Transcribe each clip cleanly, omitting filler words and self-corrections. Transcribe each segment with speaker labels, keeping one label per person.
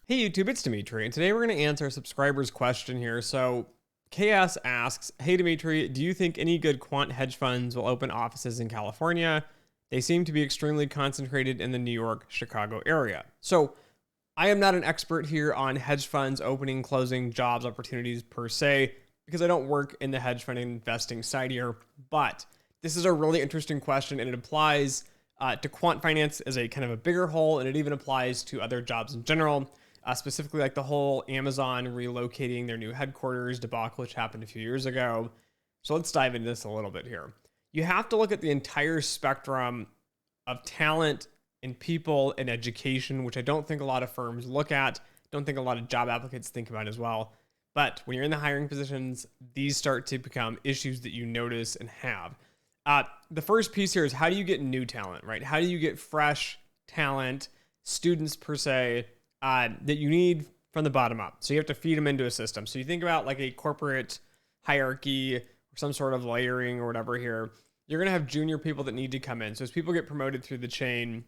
Speaker 1: Hey YouTube, it's Dimitri, and today we're going to answer a subscriber's question here. So, KS asks, hey Dimitri, do you think any good quant hedge funds will open offices in California? They seem to be extremely concentrated in the New York, Chicago area. So, I am not an expert here on hedge funds opening, closing, jobs opportunities per se, because I don't work in the hedge fund investing side here, but this is a really interesting question, and it applies to quant finance as a kind of a bigger whole, and it even applies to other jobs in general. Specifically like the whole Amazon relocating their new headquarters debacle, which happened a few years ago. So let's dive into this a little bit here. You have to look at the entire spectrum of talent and people and education, which I don't think a lot of firms look at, don't think a lot of job applicants think about as well. But when you're in the hiring positions, these start to become issues that you notice and have. The first piece here is, how do you get new talent, right? How do you get fresh talent, students per se, that you need from the bottom up? So you have to feed them into a system. So you think about like a corporate hierarchy or some sort of layering or whatever here. You're going to have junior people that need to come in. So as people get promoted through the chain,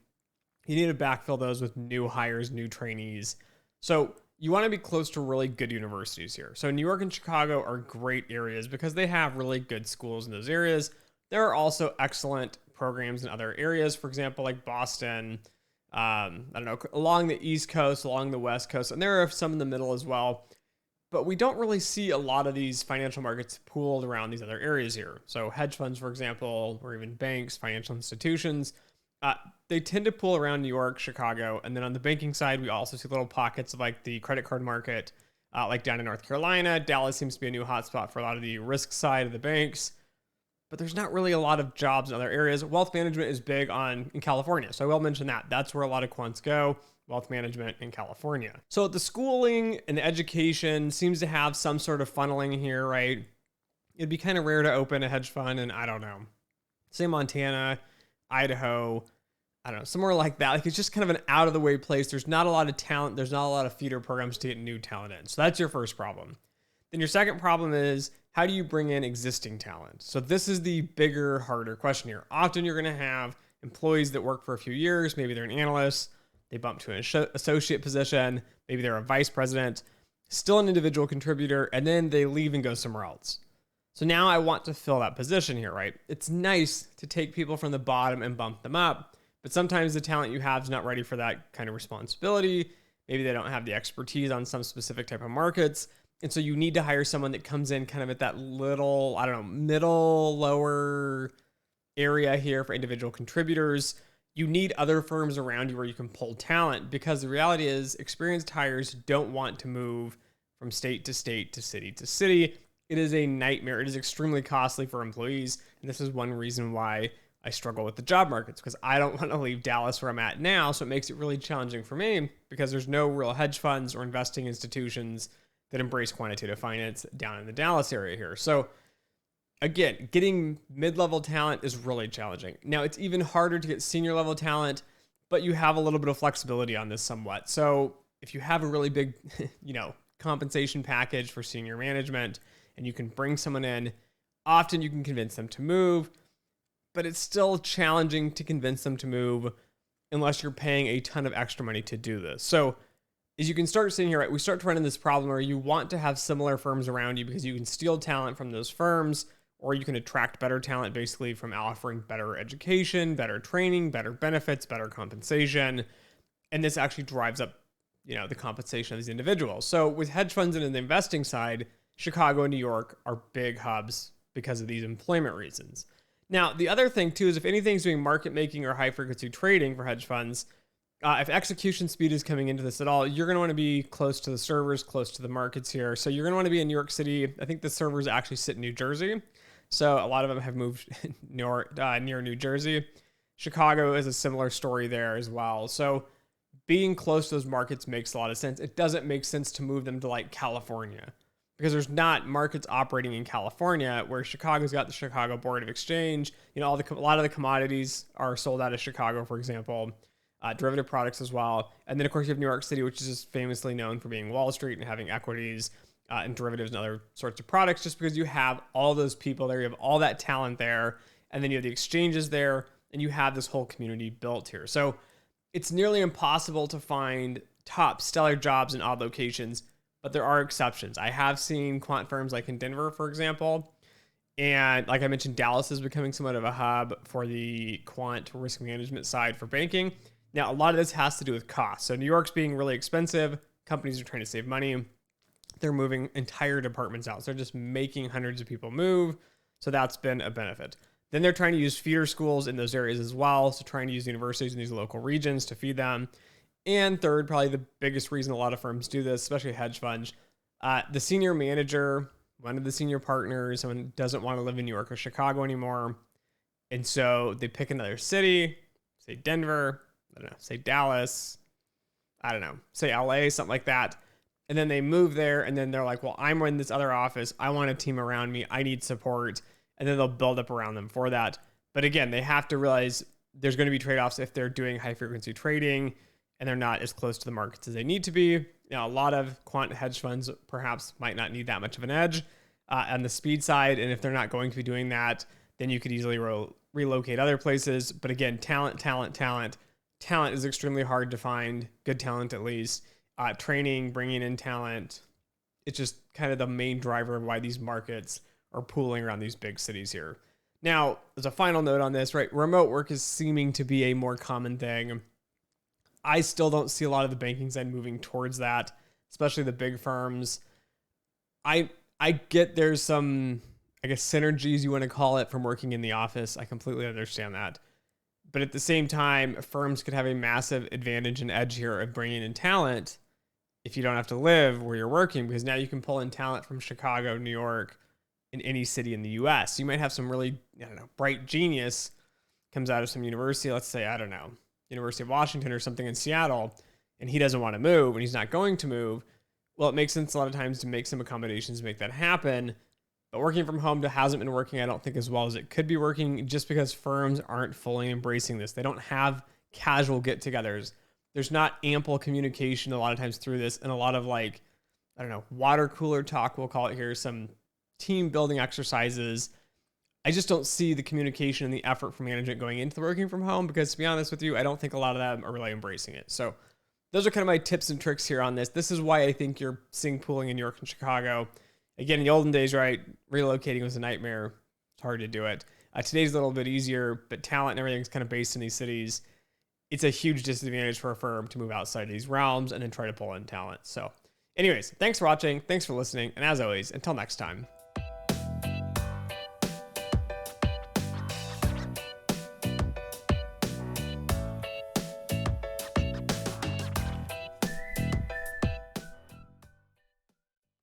Speaker 1: you need to backfill those with new hires, new trainees. So you want to be close to really good universities here. So New York and Chicago are great areas because they have really good schools in those areas. There are also excellent programs in other areas. For example, like Boston, I don't know, along the East Coast, along the West Coast, and there are some in the middle as well. But we don't really see a lot of these financial markets pooled around these other areas here. So hedge funds, for example, or even banks, financial institutions, they tend to pool around New York, Chicago. And then on the banking side, we also see little pockets of like the credit card market, like down in North Carolina. Dallas seems to be a new hotspot for a lot of the risk side of the banks. But there's not really a lot of jobs in other areas. Wealth management is big in California. So I will mention that. That's where a lot of quants go, wealth management in California. So the schooling and the education seems to have some sort of funneling here, right? It'd be kind of rare to open a hedge fund in, I don't know, say Montana, Idaho, I don't know, somewhere like that. Like it's just kind of an out of the way place. There's not a lot of talent. There's not a lot of feeder programs to get new talent in. So that's your first problem. Then your second problem is, how do you bring in existing talent? So this is the bigger, harder question here. Often you're going to have employees that work for a few years. Maybe they're an analyst. They bump to an associate position. Maybe they're a vice president, still an individual contributor, and then they leave and go somewhere else. So now I want to fill that position here, right? It's nice to take people from the bottom and bump them up, but sometimes the talent you have is not ready for that kind of responsibility. Maybe they don't have the expertise on some specific type of markets. And so you need to hire someone that comes in kind of at that little, I don't know, middle, lower area here for individual contributors. You need other firms around you where you can pull talent, because the reality is experienced hires don't want to move from state to state to city to city. It is a nightmare. It is extremely costly for employees. And this is one reason why I struggle with the job markets, because I don't want to leave Dallas where I'm at now. So it makes it really challenging for me because there's no real hedge funds or investing institutions that embrace quantitative finance down in the Dallas area here. So again, getting mid-level talent is really challenging. Now it's even harder to get senior level talent, but you have a little bit of flexibility on this somewhat. So if you have a really big, compensation package for senior management and you can bring someone in, often you can convince them to move, but it's still challenging to convince them to move unless you're paying a ton of extra money to do this. So is you can start seeing here, right? We start to run into this problem where you want to have similar firms around you because you can steal talent from those firms, or you can attract better talent basically from offering better education, better training, better benefits, better compensation. And this actually drives up, the compensation of these individuals. So with hedge funds and in the investing side, Chicago and New York are big hubs because of these employment reasons. Now, the other thing too is if anything's doing market making or high frequency trading for hedge funds, if execution speed is coming into this at all, you're going to want to be close to the servers, close to the markets here. So you're going to want to be in New York City. I think the servers actually sit in New Jersey. So a lot of them have moved near New Jersey. Chicago is a similar story there as well. So being close to those markets makes a lot of sense. It doesn't make sense to move them to like California, because there's not markets operating in California, where Chicago's got the Chicago Board of Exchange. A lot of the commodities are sold out of Chicago, for example. Derivative products as well. And then, of course, you have New York City, which is just famously known for being Wall Street and having equities and derivatives and other sorts of products, just because you have all those people there, you have all that talent there, and then you have the exchanges there, and you have this whole community built here. So it's nearly impossible to find top stellar jobs in odd locations, but there are exceptions. I have seen quant firms like in Denver, for example, and like I mentioned, Dallas is becoming somewhat of a hub for the quant risk management side for banking. Now, a lot of this has to do with cost. So New York's being really expensive. Companies are trying to save money. They're moving entire departments out. So they're just making hundreds of people move. So that's been a benefit. Then they're trying to use feeder schools in those areas as well. So trying to use universities in these local regions to feed them. And third, probably the biggest reason a lot of firms do this, especially hedge funds, the senior manager, one of the senior partners, someone doesn't want to live in New York or Chicago anymore. And so they pick another city, say Denver, I don't know, say Dallas, I don't know, say LA, something like that. And then they move there and then they're like, well, I'm in this other office. I want a team around me. I need support. And then they'll build up around them for that. But again, they have to realize there's going to be trade-offs if they're doing high frequency trading and they're not as close to the markets as they need to be. Now, a lot of quant hedge funds perhaps might not need that much of an edge on the speed side. And if they're not going to be doing that, then you could easily relocate other places. But again, talent is extremely hard to find, good talent at least. Training, bringing in talent, it's just kind of the main driver of why these markets are pooling around these big cities here. Now, as a final note on this, right, remote work is seeming to be a more common thing. I still don't see a lot of the banking side moving towards that, especially the big firms. I get there's some, I guess, synergies you want to call it from working in the office. I completely understand that. But at the same time, firms could have a massive advantage and edge here of bringing in talent if you don't have to live where you're working, because now you can pull in talent from Chicago, New York, in any city in the US. You might have some really, bright genius comes out of some university, let's say, University of Washington or something in Seattle, and he doesn't want to move and he's not going to move. Well, it makes sense a lot of times to make some accommodations to make that happen. But working from home hasn't been working, I don't think, as well as it could be working, just because firms aren't fully embracing this. They don't have casual get-togethers. There's not ample communication a lot of times through this, and a lot of water cooler talk, we'll call it here, some team building exercises. I just don't see the communication and the effort from management going into the working from home, because to be honest with you, I don't think a lot of them are really embracing it. So those are kind of my tips and tricks here on this. This is why I think you're seeing pooling in New York and Chicago. Again, in the olden days, right, relocating was a nightmare. It's hard to do it. Today's a little bit easier, but talent and everything's kind of based in these cities. It's a huge disadvantage for a firm to move outside these realms and then try to pull in talent. So anyways, thanks for watching. Thanks for listening. And as always, until next time.